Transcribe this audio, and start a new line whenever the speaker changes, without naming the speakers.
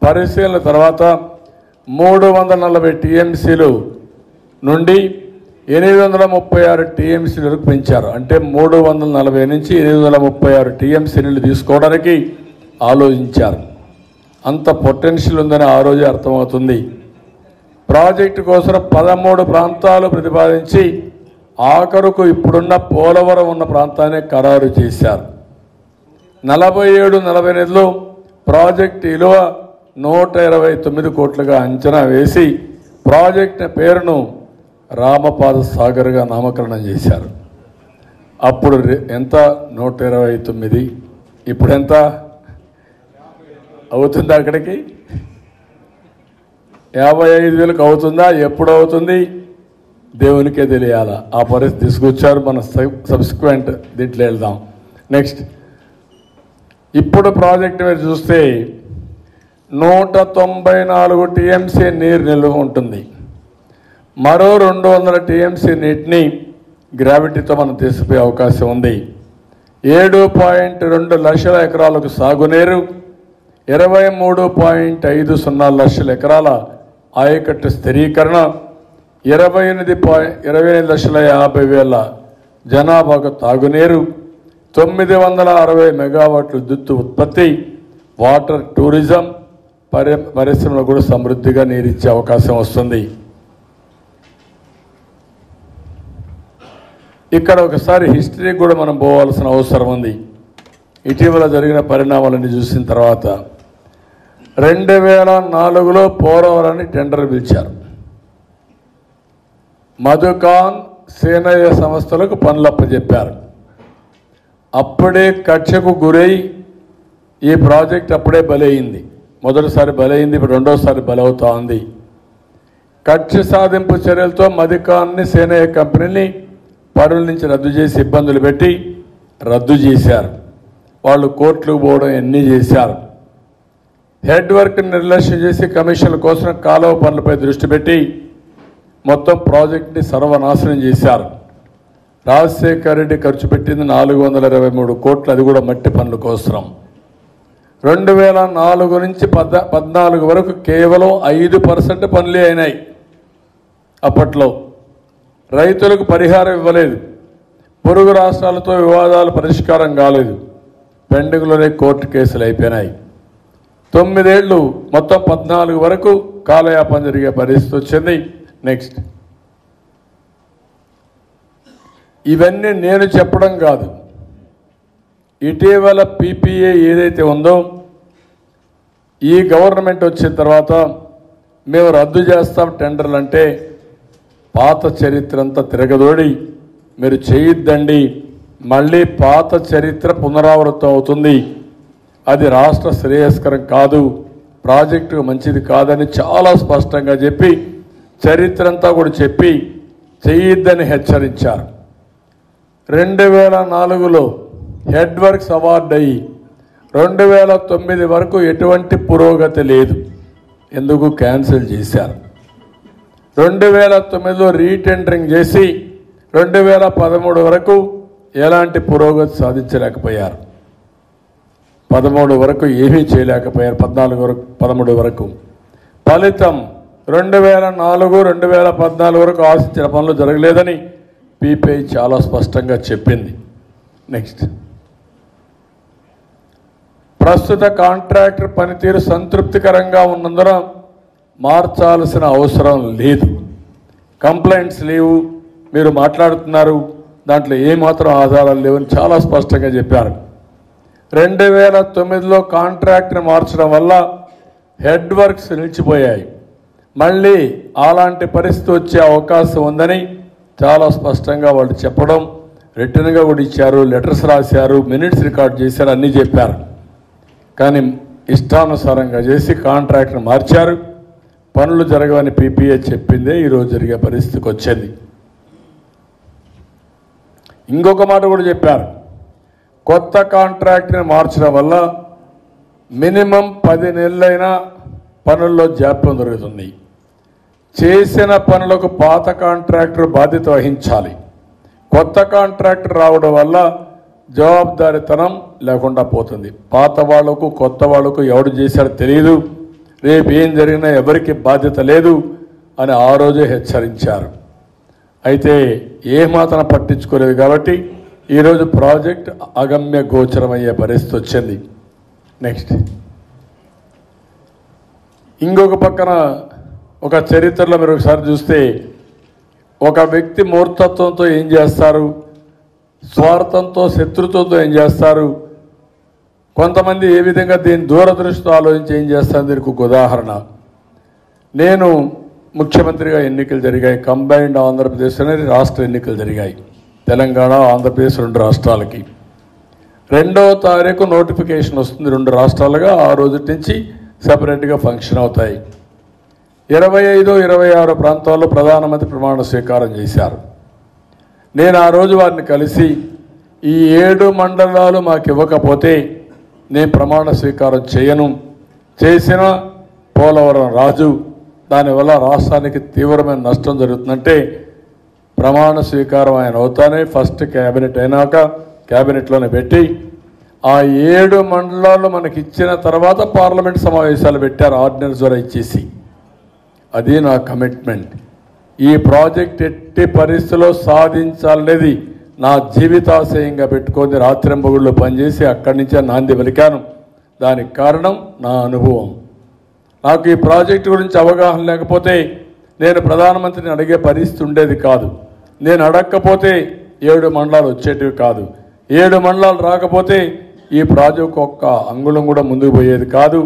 పరిశీలన తర్వాత 340 టీఎంసీలు నుండి 836 టీఎంసీ వరకు పెంచారు. అంటే 340 నుంచి 836 టీఎంసీ నీళ్లు తీసుకోవడానికి ఆలోచించారు. అంత పొటెన్షియల్ ఉందని ఆ రోజే అర్థమవుతుంది. ప్రాజెక్టు కోసం 13 ప్రాంతాలు ప్రతిపాదించి ఆఖరుకు ఇప్పుడున్న పోలవరం ఉన్న ప్రాంతాన్ని ఖరారు చేశారు. 47-48లో ప్రాజెక్టు విలువ 129 కోట్లుగా అంచనా వేసి ప్రాజెక్టు పేరును రామపాద సాగర్గా నామకరణం చేశారు. అప్పుడు ఎంత? 129. ఇప్పుడు ఎంత అవుతుంది? అక్కడికి 55,000కు అవుతుందా? ఎప్పుడు అవుతుంది? దేవునికే తెలియాలా. ఆ పరిస్థితి తీసుకొచ్చారు. మన సబ్సిక్వెంట్ దీంట్లో వెళ్దాం. నెక్స్ట్, ఇప్పుడు ప్రాజెక్టు మీద చూస్తే 194 టీఎంసీ నీరు నిల్వ ఉంటుంది. మరో 200 టీఎంసీ నీటిని గ్రావిటీతో మనం తీసిపోయే అవకాశం ఉంది. 7.2 లక్షల ఎకరాలకు సాగునీరు, 23.50 లక్షల ఎకరాల ఆయకట్టు స్థిరీకరణ, 28,50,000 జనాభాకు తాగునీరు, 960 మెగావాట్ల విద్యుత్ ఉత్పత్తి, వాటర్ టూరిజం, పరిశ్రమలు కూడా సమృద్ధిగా నీరిచ్చే అవకాశం వస్తుంది. ఇక్కడ ఒకసారి హిస్టరీ కూడా మనం పోవాల్సిన అవసరం ఉంది. ఇటీవల జరిగిన పరిణామాలన్నీ చూసిన తర్వాత 2004లో పోలవరాన్ని టెండర్ పిలిచారు. మధుకాన్, సేనయ్య సంస్థలకు పనులు అప్పచెప్పారు. అప్పుడే కక్షకు గురై ఈ ప్రాజెక్ట్ అప్పుడే బలైంది. మొదటిసారి బలైంది, ఇప్పుడు రెండోసారి బలవుతా ఉంది. కక్ష సాధింపు చర్యలతో మధుకాన్ని, సేనయ్య కంపెనీని పనుల నుంచి రద్దు చేసి ఇబ్బందులు పెట్టి రద్దు చేశారు. వాళ్ళు కోర్టులకు పోవడం ఎన్ని చేశారు. హెడ్ వర్క్ నిర్లక్ష్యం చేసి కమిషన్ల కోసం కాలువ పనులపై దృష్టి పెట్టి మొత్తం ప్రాజెక్ట్ని సర్వనాశనం చేశారు. రాజశేఖర రెడ్డి ఖర్చు పెట్టింది 423 కోట్లు, అది కూడా మట్టి పనుల కోసం. 2004 నుంచి 14 వరకు కేవలం 5% పనులే అయినాయి. అప్పట్లో రైతులకు పరిహారం ఇవ్వలేదు. పొరుగు రాష్ట్రాలతో వివాదాలు పరిష్కారం కాలేదు. పెండింగ్లోనే కోర్టు కేసులు అయిపోయినాయి. 9 ఏళ్ళు, మొత్తం 14 వరకు కాలయాపన జరిగే పరిస్థితి వచ్చింది. నెక్స్ట్, ఇవన్నీ నేను చెప్పడం కాదు. ఇటీవల పీపీఏ ఏదైతే ఉందో, ఈ గవర్నమెంట్ వచ్చిన తర్వాత మేము రద్దు చేస్తాం టెండర్లు అంటే పాత చరిత్ర అంతా తిరగదోడి మీరు చేయొద్దండి, మళ్ళీ పాత చరిత్ర పునరావృతం అవుతుంది, అది రాష్ట్ర శ్రేయస్కరం కాదు, ప్రాజెక్టు మంచిది కాదని చాలా స్పష్టంగా చెప్పి చరిత్ర అంతా కూడా చెప్పి చేయొద్దని హెచ్చరించారు. 2004లో హెడ్ వర్క్స్ అవార్డు అయ్యి 2009 వరకు ఎటువంటి పురోగతి లేదు. ఎందుకు క్యాన్సిల్ చేశారు? 2009లో రీటెండరింగ్ చేసి 2013 వరకు ఎలాంటి పురోగతి సాధించలేకపోయారు. 13 వరకు ఏమీ చేయలేకపోయారు. 13 వరకు ఫలితం 2004, 2014 వరకు ఆశించిన పనులు జరగలేదని పీపీఐ చాలా స్పష్టంగా చెప్పింది. నెక్స్ట్, ప్రస్తుత కాంట్రాక్టర్ పనితీరు సంతృప్తికరంగా ఉన్నందున మార్చాల్సిన అవసరం లేదు. కంప్లైంట్స్ లేవు, మీరు మాట్లాడుతున్నారు, దాంట్లో ఏమాత్రం ఆధారాలు లేవని చాలా స్పష్టంగా చెప్పారు. 2009లో కాంట్రాక్ట్ని మార్చడం వల్ల హెడ్ వర్క్స్ నిలిచిపోయాయి. మళ్ళీ అలాంటి పరిస్థితి వచ్చే అవకాశం ఉందని చాలా స్పష్టంగా వాళ్ళు చెప్పడం, రిటర్న్గా కూడా ఇచ్చారు, లెటర్స్ రాశారు, మినిట్స్ రికార్డ్ చేశారు, అన్నీ చెప్పారు. కానీ ఇష్టానుసారంగా చేసి కాంట్రాక్ట్ని మార్చారు. పనులు జరగవని పీపీఏ చెప్పిందే ఈరోజు జరిగే పరిస్థితికి వచ్చింది. ఇంకొక మాట కూడా చెప్పారు, కొత్త కాంట్రాక్ట్ని మార్చడం వల్ల మినిమం 10 నెలలైనా పనుల్లో జాప్యం జరుగుతుంది. చేసిన పనులకు పాత కాంట్రాక్టర్ బాధ్యత వహించాలి. కొత్త కాంట్రాక్టర్ రావడం వల్ల జవాబుదారీతనం లేకుండా పోతుంది. పాత వాళ్లకు కొత్త వాళ్లకు ఎవడు చేశాడో తెలియదు. రేపు ఏం జరిగినా ఎవరికి బాధ్యత లేదు అని ఆ రోజే హెచ్చరించారు. అయితే ఏమాత్రం పట్టించుకోలేదు కాబట్టి ఈరోజు ప్రాజెక్ట్ అగమ్య గోచరమయ్యే పరిస్థితి వచ్చింది. నెక్స్ట్ ఇంకొక పక్కన ఒక చరిత్రలో మీరు ఒకసారి చూస్తే ఒక వ్యక్తి మూర్ఖత్వంతో ఏం చేస్తారు, స్వార్థంతో శత్రుత్వంతో ఏం చేస్తారు, కొంతమంది ఏ విధంగా దీన్ని దూరదృష్టితో ఆలోచించి ఏం చేస్తారు. దీనికి ఒక ఉదాహరణ, నేను ముఖ్యమంత్రిగా ఎన్నికలు జరిగాయి. కంబైన్డ్ ఆంధ్రప్రదేశ్ అనేది రాష్ట్ర ఎన్నికలు జరిగాయి. తెలంగాణ ఆంధ్రప్రదేశ్ 2 రాష్ట్రాలకి 2వ తారీఖు నోటిఫికేషన్ వస్తుంది. 2 రాష్ట్రాలుగా ఆ రోజు నుంచి సపరేట్గా ఫంక్షన్ అవుతాయి. 25, 26 ప్రాంతాల్లో ప్రధానమంత్రి ప్రమాణ స్వీకారం చేశారు. నేను ఆ రోజు వారిని కలిసి ఈ 7 మండలాలు మాకు ఇవ్వకపోతే నేను ప్రమాణ స్వీకారం చేయను, చేసిన పోలవరం రాజు, దానివల్ల రాష్ట్రానికి తీవ్రమైన నష్టం జరుగుతుందంటే ప్రమాణ స్వీకారం ఆయన అవుతానే ఫస్ట్ క్యాబినెట్ అయినాక క్యాబినెట్లోనే పెట్టి ఆ 7 మండలాలు మనకి ఇచ్చిన తర్వాత పార్లమెంట్ సమావేశాలు పెట్టారు ఆర్డినెన్స్ ద్వారా ఇచ్చేసి. అది నా కమిట్మెంట్. ఈ ప్రాజెక్ట్ ఎట్టి పరిస్థితిలో సాధించాలనేది నా జీవితాశయంగా పెట్టుకొని రాత్రింబగుళ్ళు పనిచేసి అక్కడి నుంచే నాంది పలికాను. దానికి కారణం నా అనుభవం. నాకు ఈ ప్రాజెక్టు గురించి అవగాహన లేకపోతే నేను ప్రధానమంత్రిని అడిగే పరిస్థితి ఉండేది కాదు. నేను అడగకపోతే 7 మండలాలు వచ్చేటివి కాదు. 7 మండలాలు రాకపోతే ఈ ప్రాజెక్టు ఒక్క అంగుళం కూడా ముందుకు పోయేది కాదు.